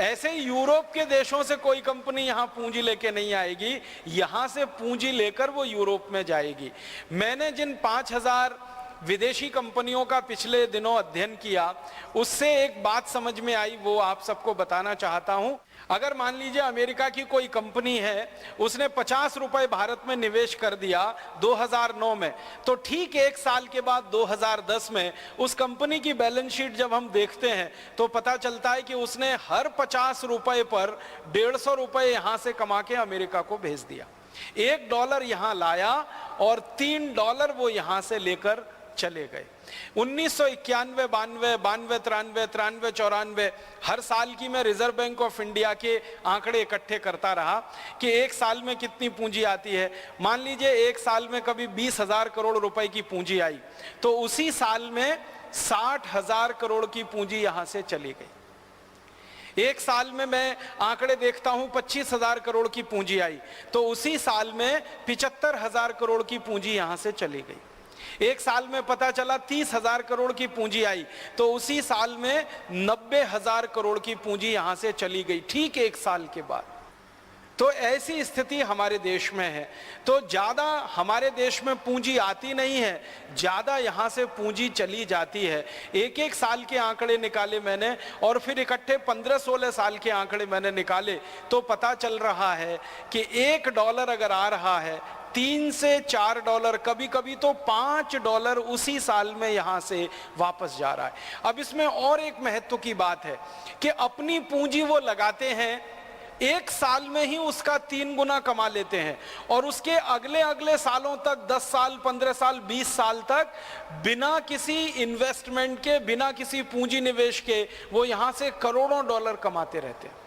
ऐसे ही यूरोप के देशों से कोई कंपनी यहाँ पूंजी लेके नहीं आएगी, यहाँ से पूंजी लेकर वो यूरोप में जाएगी। मैंने जिन 5000 विदेशी कंपनियों का पिछले दिनों अध्ययन किया, उससे एक बात समझ में आई, वो आप सबको बताना चाहता हूं। अगर मान लीजिए अमेरिका की कोई कंपनी है, उसने 50 रुपए भारत में निवेश कर दिया 2009 में, तो ठीक एक साल के बाद 2010 में उस कंपनी की बैलेंस शीट जब हम देखते हैं तो पता चलता है कि उसने हर 50 रुपए पर 150 रुपए यहां से कमा के अमेरिका को भेज दिया। $1 यहां लाया और $3 वो यहां से लेकर चले गए। 1991, 92, 92, 93, 93, 94 हर साल की मैं रिजर्व बैंक ऑफ इंडिया के आंकड़े इकट्ठे करता रहा कि एक साल में कितनी पूंजी आती है। मान लीजिए एक साल में कभी 20,000 करोड़ रुपए की पूंजी आई, तो उसी साल में 60,000 करोड़ की पूंजी यहां से चली गई। एक साल में मैं आंकड़े देखता हूं 25,000 करोड़ की पूंजी आई, तो उसी साल में 75,000 करोड़ की पूंजी यहां से चली गई। एक साल में पता चला 30,000 करोड़ की पूंजी आई, तो उसी साल में 90,000 करोड़ की पूंजी यहां से चली गई, ठीक एक साल के बाद। तो ऐसी स्थिति हमारे देश में है। तो ज्यादा हमारे देश में पूंजी आती नहीं है, ज्यादा यहां से पूंजी चली जाती है। एक एक साल के आंकड़े निकाले मैंने, और फिर इकट्ठे 15-16 साल के आंकड़े मैंने निकाले, तो पता चल रहा है कि $1 अगर आ रहा है, 3 से $4, कभी कभी तो $5 उसी साल में यहां से वापस जा रहा है। अब इसमें और एक महत्व की बात है कि अपनी पूंजी वो लगाते हैं, एक साल में ही उसका 3 गुना कमा लेते हैं, और उसके अगले अगले सालों तक 10 साल, 15 साल, 20 साल तक बिना किसी इन्वेस्टमेंट के, बिना किसी पूंजी निवेश के वो यहां से करोड़ों डॉलर कमाते रहते हैं।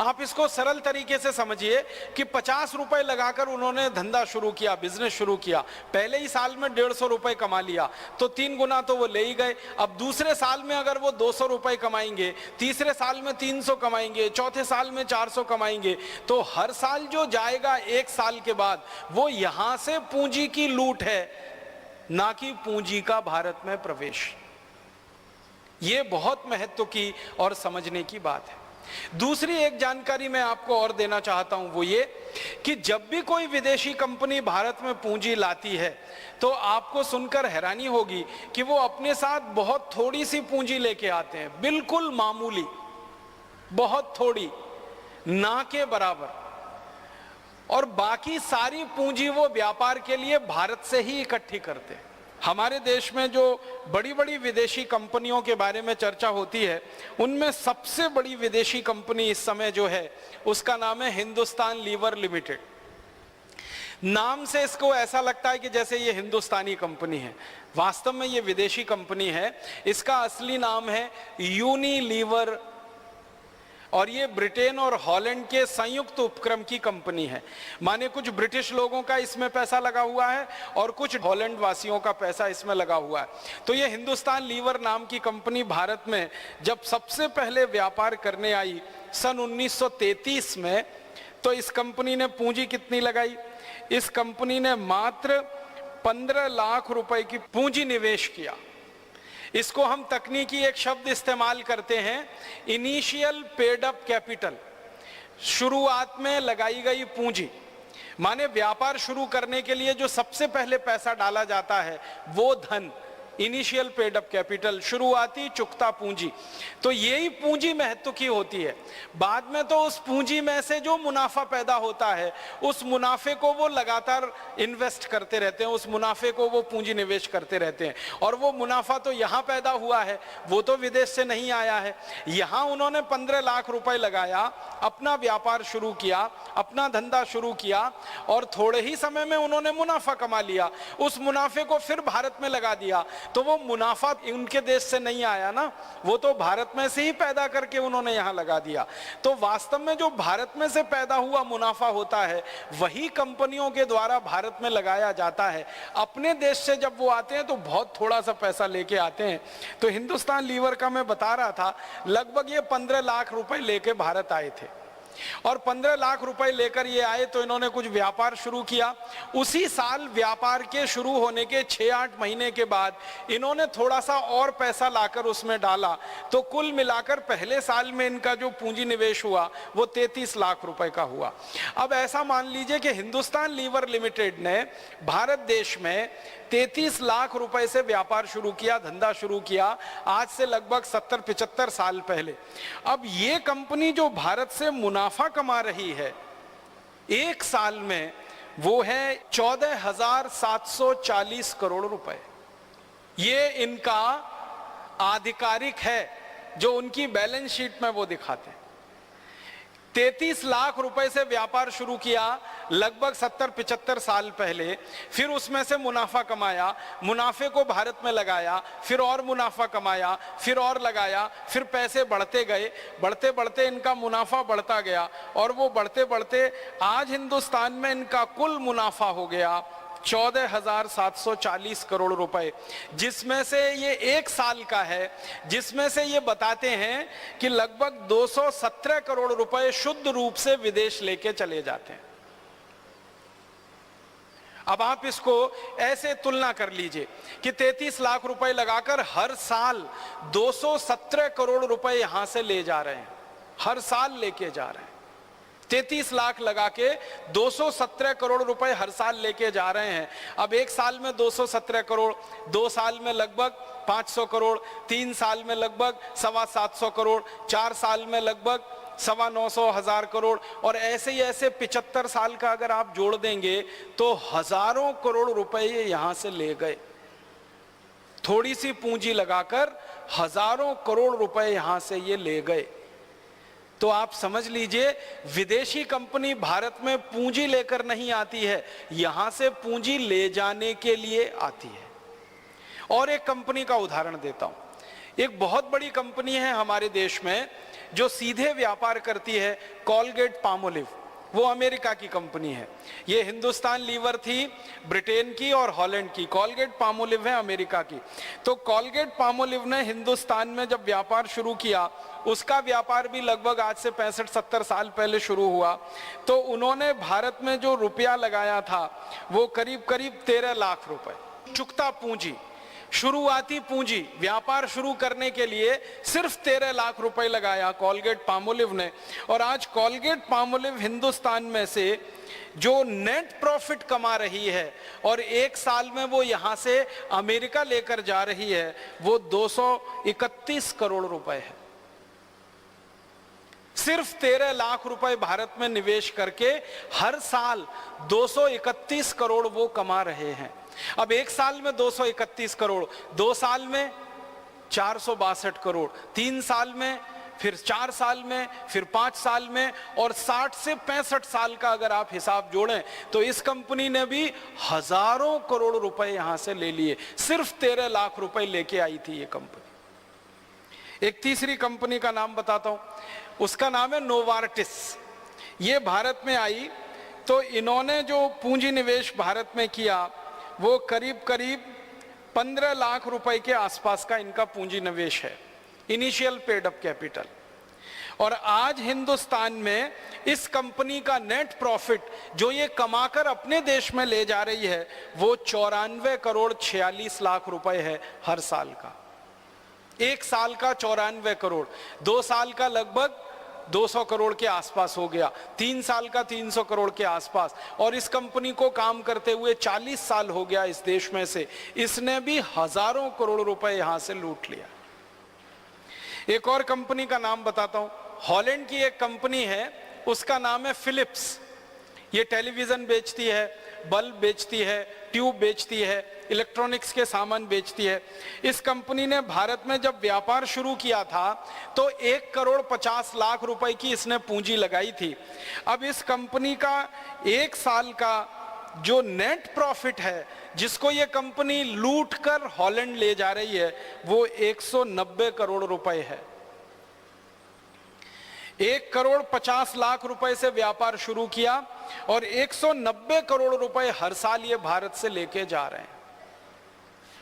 आप इसको सरल तरीके से समझिए कि 50 रुपए लगाकर उन्होंने धंधा शुरू किया, बिजनेस शुरू किया, पहले ही साल में 150 रुपए कमा लिया, तो 3 गुना तो वो ले ही गए। अब दूसरे साल में अगर वो 200 रुपए कमाएंगे, तीसरे साल में 300 कमाएंगे, चौथे साल में 400 कमाएंगे, तो हर साल जो जाएगा एक साल के बाद, वो यहां से पूंजी की लूट है, ना कि पूंजी का भारत में प्रवेश। ये बहुत महत्व की और समझने की बात है। दूसरी एक जानकारी मैं आपको और देना चाहता हूं, वो ये कि जब भी कोई विदेशी कंपनी भारत में पूंजी लाती है, तो आपको सुनकर हैरानी होगी कि वो अपने साथ बहुत थोड़ी सी पूंजी लेके आते हैं, बिल्कुल मामूली, बहुत थोड़ी, ना के बराबर, और बाकी सारी पूंजी वो व्यापार के लिए भारत से ही इकट्ठी करते हैं। हमारे देश में जो बड़ी बड़ी विदेशी कंपनियों के बारे में चर्चा होती है, उनमें सबसे बड़ी विदेशी कंपनी इस समय जो है उसका नाम है हिंदुस्तान लीवर लिमिटेड। नाम से इसको ऐसा लगता है कि जैसे ये हिंदुस्तानी कंपनी है, वास्तव में ये विदेशी कंपनी है। इसका असली नाम है यूनिलीवर, और ये ब्रिटेन और हॉलैंड के संयुक्त उपक्रम की कंपनी है। माने कुछ ब्रिटिश लोगों का इसमें पैसा लगा हुआ है और कुछ हॉलैंड वासियों का पैसा इसमें लगा हुआ है। तो ये हिंदुस्तान लीवर नाम की कंपनी भारत में जब सबसे पहले व्यापार करने आई सन 1933 में, तो इस कंपनी ने पूंजी कितनी लगाई? इस कंपनी ने मात्र 15 लाख रुपए की पूंजी निवेश किया। इसको हम तकनीकी एक शब्द इस्तेमाल करते हैं, इनिशियल पेड अप कैपिटल, शुरुआत में लगाई गई पूंजी। माने व्यापार शुरू करने के लिए जो सबसे पहले पैसा डाला जाता है वो धन, इनिशियल पेड अप कैपिटल, शुरुआती चुकता पूंजी। तो यही पूंजी महत्व की होती है। बाद में तो उस पूंजी में से जो मुनाफा पैदा होता है, उस मुनाफे को वो लगातार इन्वेस्ट करते रहते हैं, उस मुनाफे को वो पूंजी निवेश करते रहते हैं। और वो मुनाफा तो यहाँ पैदा हुआ है, वो तो विदेश से नहीं आया है। यहाँ उन्होंने 15 लाख रुपए लगाया, अपना व्यापार शुरू किया, अपना धंधा शुरू किया, और थोड़े ही समय में उन्होंने मुनाफा कमा लिया। उस मुनाफे को फिर भारत में लगा दिया, तो वो मुनाफा उनके देश से नहीं आया ना, वो तो भारत में से ही पैदा करके उन्होंने यहां लगा दिया। तो वास्तव में जो भारत में से पैदा हुआ मुनाफा होता है, वही कंपनियों के द्वारा भारत में लगाया जाता है। अपने देश से जब वो आते हैं तो बहुत थोड़ा सा पैसा लेके आते हैं। तो हिंदुस्तान लीवर का मैं बता रहा था, लगभग ये 15 लाख रुपए लेके भारत आए थे। और 15 लाख रुपए लेकर ये आए तो इन्होंने कुछ व्यापार शुरू किया। उसी साल व्यापार के शुरू होने के 6-8 महीने के बाद इन्होंने थोड़ा सा और पैसा लाकर उसमें डाला, तो कुल मिलाकर पहले साल में इनका जो पूंजी निवेश हुआ वो 33 लाख रुपए का हुआ। अब ऐसा मान लीजिए कि हिंदुस्तान लीवर लिमिटेड ने भारत देश में 33 लाख रुपए से व्यापार शुरू किया, धंधा शुरू किया, आज से लगभग 70-75 साल पहले। अब ये कंपनी जो भारत से मुनाफा कमा रही है एक साल में, वो है 14,740 करोड़ रुपए। ये इनका आधिकारिक है जो उनकी बैलेंस शीट में वो दिखाते हैं। 33 लाख रुपए से व्यापार शुरू किया लगभग 70-75 साल पहले, फिर उसमें से मुनाफा कमाया, मुनाफे को भारत में लगाया, फिर और मुनाफा कमाया, फिर और लगाया, फिर पैसे बढ़ते गए, बढ़ते बढ़ते इनका मुनाफा बढ़ता गया, और वो बढ़ते बढ़ते आज हिंदुस्तान में इनका कुल मुनाफा हो गया 14,740 करोड़ रुपए, जिसमें से ये एक साल का है, जिसमें से ये बताते हैं कि लगभग 217 करोड़ रुपए शुद्ध रूप से विदेश लेके चले जाते हैं। अब आप इसको ऐसे तुलना कर लीजिए कि 33 लाख रुपए लगाकर हर साल 217 करोड़ रुपए यहां से ले जा रहे हैं, हर साल लेके जा रहे हैं। 33 लाख लगा के 217 करोड़ रुपए हर साल लेके जा रहे हैं। अब एक साल में 217 करोड़, 2 साल में लगभग 500 करोड़, 3 साल में लगभग 725 करोड़, 4 साल में लगभग 925 करोड़, और ऐसे ही ऐसे 75 साल का अगर आप जोड़ देंगे तो हजारों करोड़ रुपए ये यहां से ले गए। थोड़ी सी पूंजी लगाकर हजारों करोड़ रुपए यहां से ये ले गए। तो आप समझ लीजिए, विदेशी कंपनी भारत में पूंजी लेकर नहीं आती है, यहां से पूंजी ले जाने के लिए आती है। और एक कंपनी का उदाहरण देता हूं। एक बहुत बड़ी कंपनी है हमारे देश में जो सीधे व्यापार करती है, कोलगेट पामोलिव। वो अमेरिका की कंपनी है। ये हिंदुस्तान लीवर थी ब्रिटेन की और हॉलैंड की, कोलगेट पामोलिव है अमेरिका की। तो कोलगेट पामोलिव ने हिंदुस्तान में जब व्यापार शुरू किया, उसका व्यापार भी लगभग आज से 65-70 साल पहले शुरू हुआ। तो उन्होंने भारत में जो रुपया लगाया था वो करीब करीब 13 लाख रुपए चुकता पूंजी, शुरुआती पूंजी, व्यापार शुरू करने के लिए सिर्फ 13 लाख रुपए लगाया कोलगेट पामोलिव ने। और आज कोलगेट पामोलिव हिंदुस्तान में से जो नेट प्रॉफिट कमा रही है और एक साल में वो यहां से अमेरिका लेकर जा रही है, वो 231 करोड़ रुपए है। सिर्फ 13 लाख रुपए भारत में निवेश करके हर साल 231 करोड़ वो कमा रहे हैं। अब एक साल में 231 करोड़, 2 साल में 462 करोड़, 3 साल में, फिर 4 साल में, फिर 5 साल में, और 60 से 65 साल का अगर आप हिसाब जोड़ें तो इस कंपनी ने भी हजारों करोड़ रुपए यहां से ले लिए। सिर्फ 13 लाख रुपए लेके आई थी ये कंपनी। एक तीसरी कंपनी का नाम बताता हूं, उसका नाम है नोवार्टिस। ये भारत में आई तो इन्होंने जो पूंजी निवेश भारत में किया वो करीब करीब 15 लाख रुपए के आसपास का इनका पूंजी निवेश है, इनिशियल पेड अप कैपिटल। और आज हिंदुस्तान में इस कंपनी का नेट प्रॉफिट जो ये कमाकर अपने देश में ले जा रही है वो 94 करोड़ 46 लाख रुपए है हर साल का। एक साल का 94 करोड़, 2 साल का लगभग 200 करोड़ के आसपास हो गया, 3 साल का 300 करोड़ के आसपास। और इस कंपनी को काम करते हुए 40 साल हो गया इस देश में से, इसने भी हजारों करोड़ रुपए यहां से लूट लिया। एक और कंपनी का नाम बताता हूं, हॉलैंड की एक कंपनी है, उसका नाम है फिलिप्स। ये टेलीविजन बेचती है, बल्ब बेचती है, ट्यूब बेचती है, इलेक्ट्रॉनिक्स के सामान बेचती है। इस कंपनी ने भारत में जब व्यापार शुरू किया था तो 1 करोड़ 50 लाख रुपए की इसने पूंजी लगाई थी। अब इस कंपनी का एक साल का जो नेट प्रॉफिट है जिसको ये कंपनी लूट कर हॉलैंड ले जा रही है वो 190 करोड़ रुपए है। 1 करोड़ 50 लाख रुपए से व्यापार शुरू किया और 190 करोड़ रुपए हर साल ये भारत से लेके जा रहे हैं।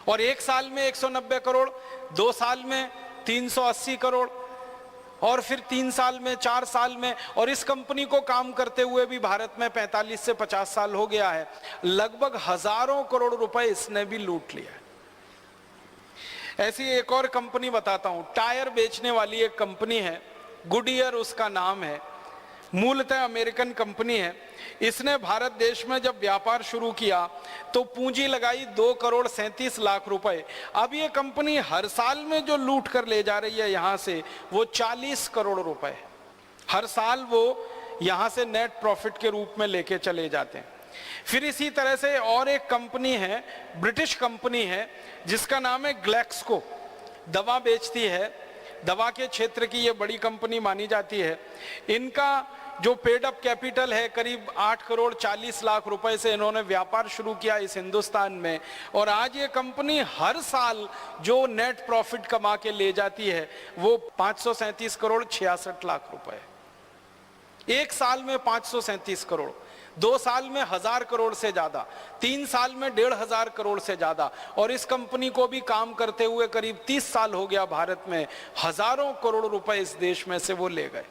और एक साल में 190 करोड़, 2 साल में 380 करोड़, और फिर 3 साल में, 4 साल में, और इस कंपनी को काम करते हुए भी भारत में 45 से 50 साल हो गया है, लगभग हजारों करोड़ रुपए इसने भी लूट लिया है। ऐसी एक और कंपनी बताता हूं, टायर बेचने वाली एक कंपनी है, गुडियर उसका नाम है, मूलतः अमेरिकन कंपनी है। इसने भारत देश में जब व्यापार शुरू किया तो पूंजी लगाई 2,37,00,000 रुपए। अब ये कंपनी हर साल में जो लूट कर ले जा रही है यहां से, वो 40 करोड़ रुपए हर साल वो यहां से नेट प्रॉफिट के रूप में लेके चले जाते हैं। फिर इसी तरह से और एक कंपनी है, ब्रिटिश कंपनी है, जिसका नाम है ग्लेक्सको, दवा बेचती है, दवा के क्षेत्र की ये बड़ी कंपनी मानी जाती है। इनका जो पेड अप कैपिटल है करीब 8,40,00,000 रुपए से इन्होंने व्यापार शुरू किया इस हिंदुस्तान में, और आज ये कंपनी हर साल जो नेट प्रॉफिट कमा के ले जाती है वो 537,66,00,000 रुपए। एक साल में 537 करोड़, 2 साल में 1,000 करोड़ से ज्यादा, 3 साल में 1,500 करोड़ से ज्यादा, और इस कंपनी को भी काम करते हुए करीब 30 साल हो गया भारत में, हजारों करोड़ रुपए इस देश में से वो ले गए।